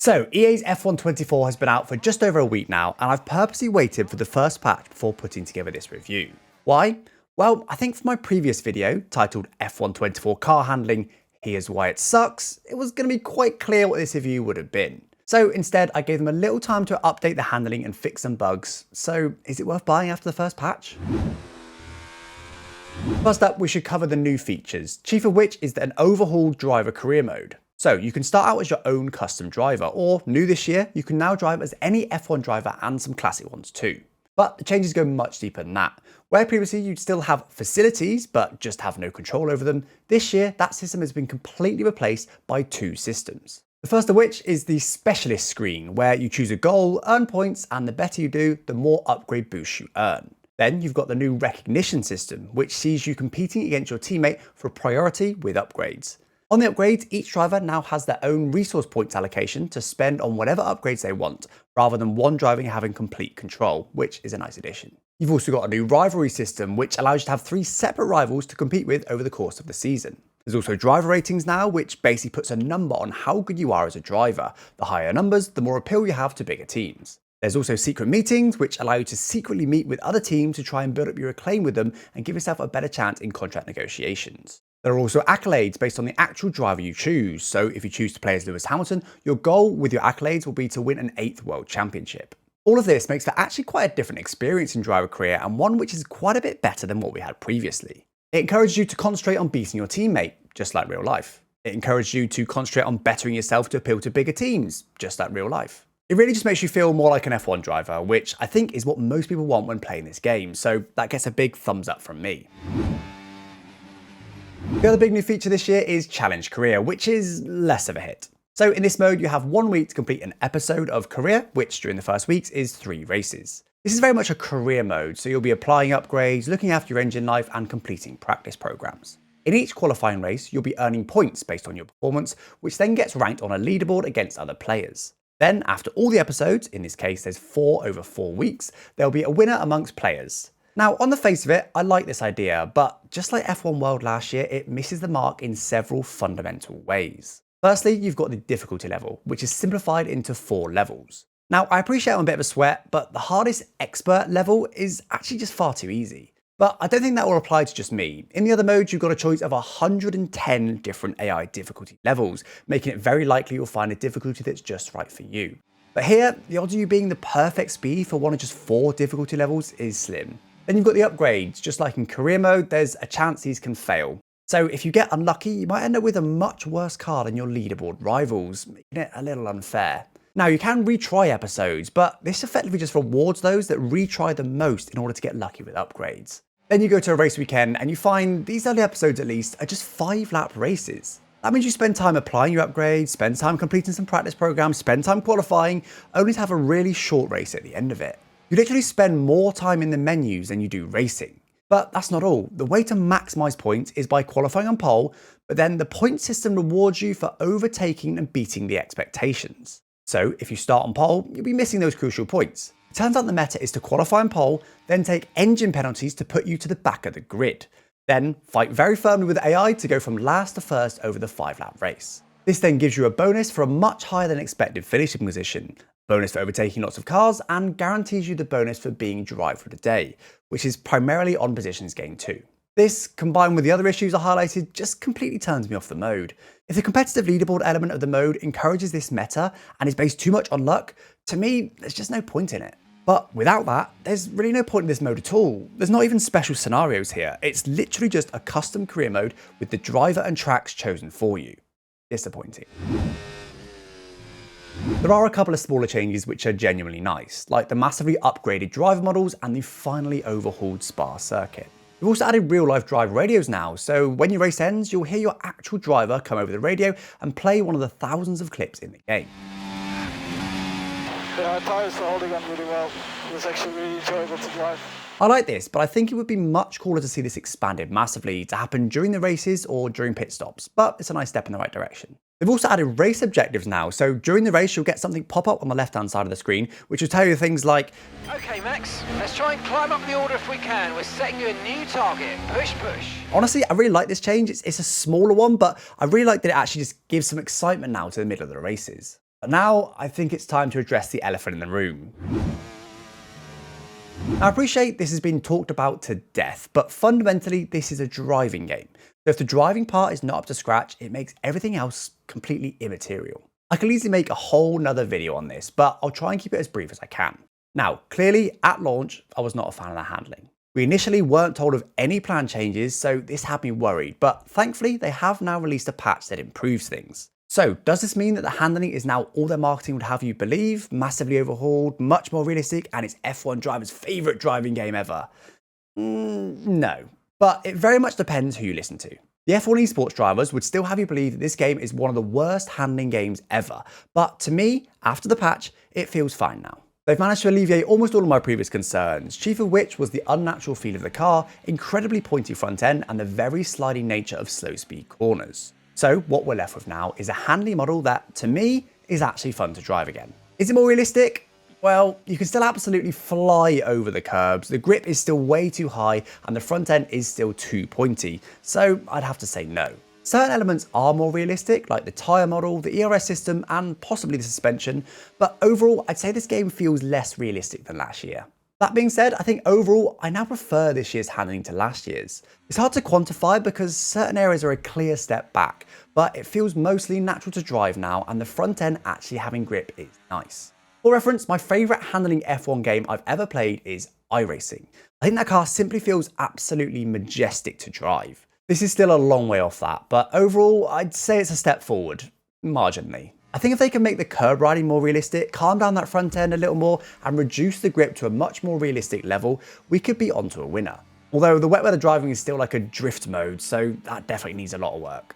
So, EA's F1 24 has been out for just over a week now, and I've purposely waited for the first patch before putting together this review. Why? Well, I think for my previous video, titled F1 24 Car Handling, Here's Why It Sucks, it was going to be quite clear what this review would have been. So instead, I gave them a little time to update the handling and fix some bugs. So, is it worth buying after the first patch? First up, we should cover the new features, chief of which is an overhauled driver career mode. So you can start out as your own custom driver, or new this year, you can now drive as any F1 driver and some classic ones too. But the changes go much deeper than that. Where previously you'd still have facilities, but just have no control over them, this year that system has been completely replaced by two systems. The first of which is the specialist screen, where you choose a goal, earn points, and the better you do, the more upgrade boosts you earn. Then you've got the new recognition system, which sees you competing against your teammate for priority with upgrades. On the upgrades, each driver now has their own resource points allocation to spend on whatever upgrades they want, rather than one driver having complete control, which is a nice addition. You've also got a new rivalry system, which allows you to have 3 separate rivals to compete with over the course of the season. There's also driver ratings now, which basically puts a number on how good you are as a driver. The higher numbers, the more appeal you have to bigger teams. There's also secret meetings, which allow you to secretly meet with other teams to try and build up your acclaim with them and give yourself a better chance in contract negotiations. There are also accolades based on the actual driver you choose, so if you choose to play as Lewis Hamilton, your goal with your accolades will be to win an 8th World Championship. All of this makes for actually quite a different experience in driver career, and one which is quite a bit better than what we had previously. It encourages you to concentrate on beating your teammate, just like real life. It encourages you to concentrate on bettering yourself to appeal to bigger teams, just like real life. It really just makes you feel more like an F1 driver, which I think is what most people want when playing this game, so that gets a big thumbs up from me. The other big new feature this year is Challenge Career, which is less of a hit. So in this mode, you have 1 week to complete an episode of Career, which during the first weeks is 3 races. This is very much a career mode, so you'll be applying upgrades, looking after your engine life, and completing practice programs. In each qualifying race, you'll be earning points based on your performance, which then gets ranked on a leaderboard against other players. Then, after all the episodes, in this case there's 4 over 4 weeks, there'll be a winner amongst players. Now, on the face of it, I like this idea, but just like F1 World last year, it misses the mark in several fundamental ways. Firstly, you've got the difficulty level, which is simplified into 4 levels. Now, I appreciate I'm a bit of a sweat, but the hardest expert level is actually just far too easy. But I don't think that will apply to just me. In the other modes, you've got a choice of 110 different AI difficulty levels, making it very likely you'll find a difficulty that's just right for you. But here, the odds of you being the perfect speed for one of just 4 difficulty levels is slim. Then you've got the upgrades. Just like in career mode, there's a chance these can fail. So if you get unlucky, you might end up with a much worse car than your leaderboard rivals, making it a little unfair. Now, you can retry episodes, but this effectively just rewards those that retry the most in order to get lucky with upgrades. Then you go to a race weekend and you find these early episodes at least are just 5-lap races. That means you spend time applying your upgrades, spend time completing some practice programs, spend time qualifying, only to have a really short race at the end of it. You literally spend more time in the menus than you do racing. But that's not all. The way to maximize points is by qualifying on pole, but then the point system rewards you for overtaking and beating the expectations. So if you start on pole, you'll be missing those crucial points. It turns out the meta is to qualify on pole, then take engine penalties to put you to the back of the grid. Then fight very firmly with AI to go from last to first over the 5-lap race. This then gives you a bonus for a much higher than expected finishing position, bonus for overtaking lots of cars, and guarantees you the bonus for being driver of the day, which is primarily on positions gained too. This, combined with the other issues I highlighted, just completely turns me off the mode. If the competitive leaderboard element of the mode encourages this meta and is based too much on luck, to me, there's just no point in it. But without that, there's really no point in this mode at all. There's not even special scenarios here. It's literally just a custom career mode with the driver and tracks chosen for you. Disappointing. There are a couple of smaller changes which are genuinely nice, like the massively upgraded driver models and the finally overhauled Spa circuit. We've also added real-life driver radios now, so when your race ends, you'll hear your actual driver come over the radio and play one of the thousands of clips in the game. Yeah, our tyres are holding on really well. It was actually really enjoyable to drive. I like this, but I think it would be much cooler to see this expanded massively to happen during the races or during pit stops, but it's a nice step in the right direction. They've also added race objectives now, so during the race you'll get something pop up on the left-hand side of the screen, which will tell you things like, Okay Max, let's try and climb up the order if we can. We're setting you a new target. Push, push. Honestly, I really like this change. It's a smaller one, but I really like that it actually just gives some excitement now to the middle of the races. But now I think it's time to address the elephant in the room. Now, I appreciate this has been talked about to death, but fundamentally this is a driving game. So if the driving part is not up to scratch, it makes everything else completely immaterial. I could easily make a whole nother video on this, but I'll try and keep it as brief as I can. Now, clearly at launch, I was not a fan of the handling. We initially weren't told of any plan changes, so this had me worried, but thankfully they have now released a patch that improves things. So does this mean that the handling is now all their marketing would have you believe, massively overhauled, much more realistic, and it's F1 drivers' favourite driving game ever? No, but it very much depends who you listen to. The F1 esports drivers would still have you believe that this game is one of the worst handling games ever, but to me, after the patch, it feels fine now. They've managed to alleviate almost all of my previous concerns, chief of which was the unnatural feel of the car, incredibly pointy front end, and the very sliding nature of slow speed corners. So what we're left with now is a handling model that, to me, is actually fun to drive again. Is it more realistic? Well, you can still absolutely fly over the curbs, the grip is still way too high, and the front end is still too pointy, so I'd have to say no. Certain elements are more realistic, like the tyre model, the ERS system, and possibly the suspension, but overall, I'd say this game feels less realistic than last year. That being said, I think overall, I now prefer this year's handling to last year's. It's hard to quantify because certain areas are a clear step back, but it feels mostly natural to drive now, and the front end actually having grip is nice. For reference, my favourite handling F1 game I've ever played is iRacing. I think that car simply feels absolutely majestic to drive. This is still a long way off that, but overall, I'd say it's a step forward, marginally. I think if they can make the curb riding more realistic, calm down that front end a little more, and reduce the grip to a much more realistic level, we could be onto a winner. Although the wet weather driving is still like a drift mode, so that definitely needs a lot of work.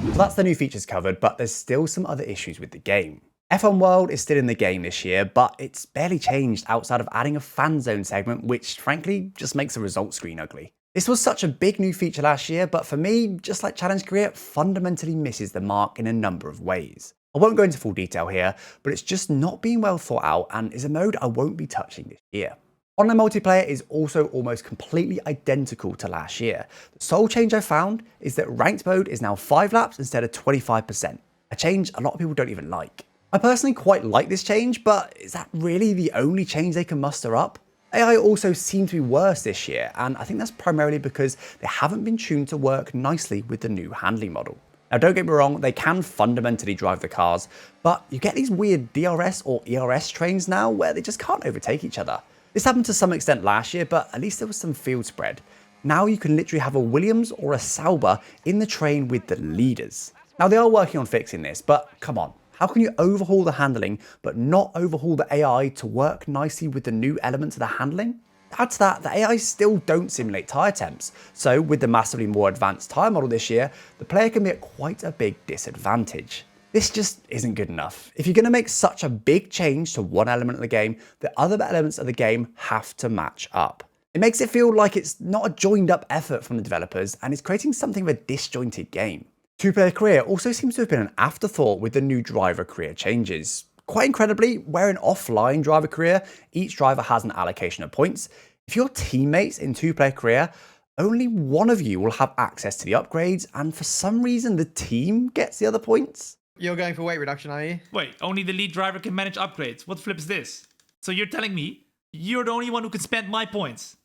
So that's the new features covered, but there's still some other issues with the game. F1 World is still in the game this year, but it's barely changed outside of adding a fan zone segment, which frankly just makes the results screen ugly. This was such a big new feature last year, but for me, just like Challenge Career, fundamentally misses the mark in a number of ways. I won't go into full detail here, but it's just not being well thought out and is a mode I won't be touching this year. Online multiplayer is also almost completely identical to last year. The sole change I found is that ranked mode is now 5 laps instead of 25%, a change a lot of people don't even like. I personally quite like this change, but is that really the only change they can muster up? AI also seems to be worse this year, and I think that's primarily because they haven't been tuned to work nicely with the new handling model. Now don't get me wrong, they can fundamentally drive the cars, but you get these weird DRS or ERS trains now where they just can't overtake each other. This happened to some extent last year, but at least there was some field spread. Now you can literally have a Williams or a Sauber in the train with the leaders. Now they are working on fixing this, but come on. How can you overhaul the handling, but not overhaul the AI to work nicely with the new elements of the handling? Add to that, the AI still don't simulate tyre temps, so with the massively more advanced tyre model this year, the player can be at quite a big disadvantage. This just isn't good enough. If you're going to make such a big change to one element of the game, the other elements of the game have to match up. It makes it feel like it's not a joined up effort from the developers, and it's creating something of a disjointed game. Two-player career also seems to have been an afterthought with the new driver career changes. Quite incredibly, where in offline driver career, each driver has an allocation of points. If you're teammates in two-player career, only one of you will have access to the upgrades, and for some reason the team gets the other points. You're going for weight reduction, are you? Wait, only the lead driver can manage upgrades. What flip is this? So you're telling me you're the only one who can spend my points?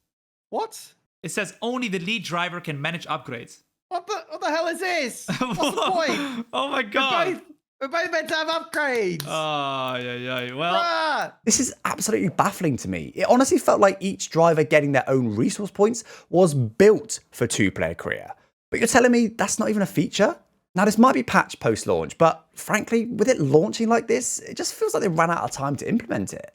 What? It says only the lead driver can manage upgrades. What the hell is this? What's the point? Oh my god. We're both meant to have upgrades. Oh, yeah. Well, Bruh. This is absolutely baffling to me. It honestly felt like each driver getting their own resource points was built for two-player career. But you're telling me that's not even a feature? Now this might be patched post-launch, but frankly, with it launching like this, it just feels like they ran out of time to implement it.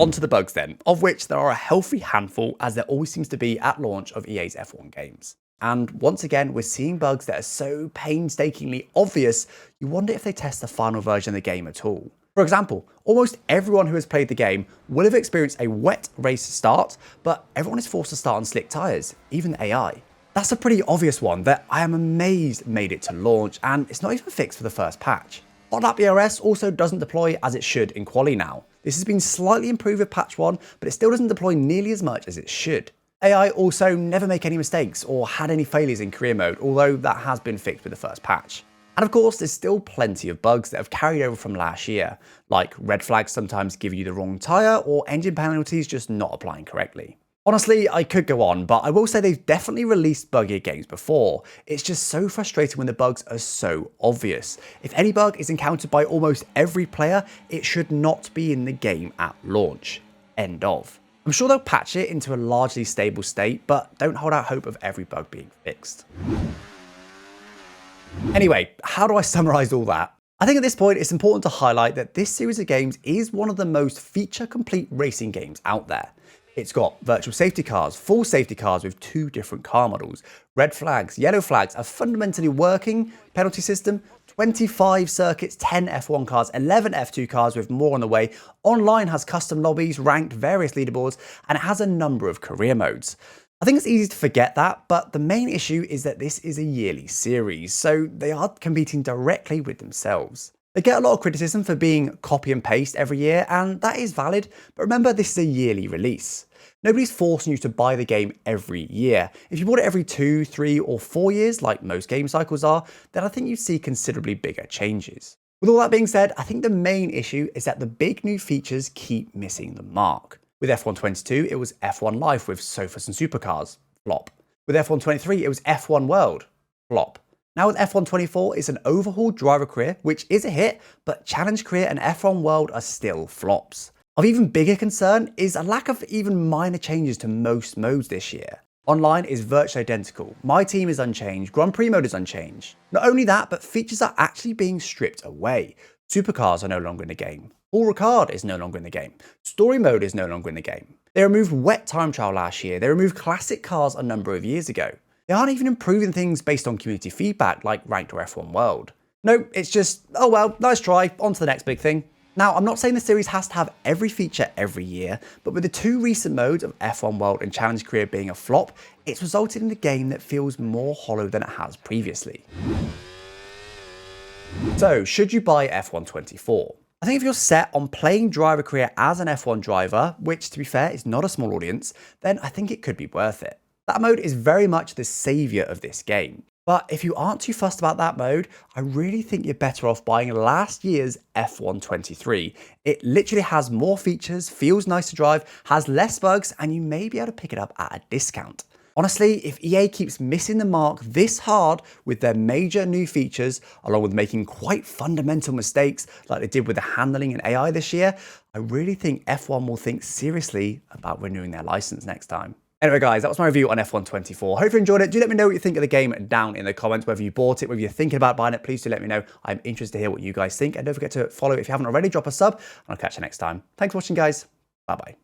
On to the bugs then, of which there are a healthy handful, as there always seems to be at launch of EA's F1 games. And once again, we're seeing bugs that are so painstakingly obvious, you wonder if they test the final version of the game at all. For example, almost everyone who has played the game will have experienced a wet race start, but everyone is forced to start on slick tyres, even the AI. That's a pretty obvious one that I am amazed made it to launch, and it's not even fixed for the first patch. Hot Lap ERS also doesn't deploy as it should in Quali now. This has been slightly improved with patch 1, but it still doesn't deploy nearly as much as it should. AI also never make any mistakes or had any failures in career mode, although that has been fixed with the first patch. And of course, there's still plenty of bugs that have carried over from last year, like red flags sometimes give you the wrong tyre or engine penalties just not applying correctly. Honestly, I could go on, but I will say they've definitely released buggier games before. It's just so frustrating when the bugs are so obvious. If any bug is encountered by almost every player, it should not be in the game at launch. End of. I'm sure they'll patch it into a largely stable state, but don't hold out hope of every bug being fixed. Anyway, how do I summarize all that? I think at this point it's important to highlight that this series of games is one of the most feature-complete racing games out there. It's got virtual safety cars, full safety cars with 2 different car models, red flags, yellow flags, a fundamentally working penalty system, 25 circuits, 10 F1 cars, 11 F2 cars with more on the way. Online has custom lobbies, ranked, various leaderboards, and it has a number of career modes. I think it's easy to forget that, but the main issue is that this is a yearly series, so they are competing directly with themselves. They get a lot of criticism for being copy and paste every year, and that is valid, but remember this is a yearly release. Nobody's forcing you to buy the game every year. If you bought it every 2, 3 or 4 years, like most game cycles are, then I think you'd see considerably bigger changes. With all that being said, I think the main issue is that the big new features keep missing the mark. With F1 22, it was F1 Life with sofas and supercars. Flop. With F1 23, it was F1 World. Flop. Now with F1 24, it's an overhauled driver career, which is a hit, but Challenge Career and F1 World are still flops. Of even bigger concern is a lack of even minor changes to most modes this year. Online is virtually identical, My Team is unchanged, Grand Prix mode is unchanged. Not only that, but features are actually being stripped away. Supercars are no longer in the game. Full Ricard is no longer in the game. Story mode is no longer in the game. They removed wet time trial last year. They removed classic cars a number of years ago. They aren't even improving things based on community feedback like Ranked or F1 World. No, it's just, oh well, nice try, on to the next big thing. Now, I'm not saying the series has to have every feature every year, but with the 2 recent modes of F1 World and Challenge Career being a flop, it's resulted in a game that feels more hollow than it has previously. So, should you buy F1 24? I think if you're set on playing driver career as an F1 driver, which to be fair is not a small audience, then I think it could be worth it. That mode is very much the saviour of this game. But if you aren't too fussed about that mode, I really think you're better off buying last year's F1 23. It literally has more features, feels nice to drive, has less bugs, and you may be able to pick it up at a discount. Honestly, if EA keeps missing the mark this hard with their major new features, along with making quite fundamental mistakes like they did with the handling and AI this year, I really think F1 will think seriously about renewing their license next time. Anyway guys, that was my review on F1 24. Hope you enjoyed it. Do let me know what you think of the game down in the comments, whether you bought it, whether you're thinking about buying it, please do let me know. I'm interested to hear what you guys think. And don't forget to follow if you haven't already, drop a sub, and I'll catch you next time. Thanks for watching guys. Bye bye.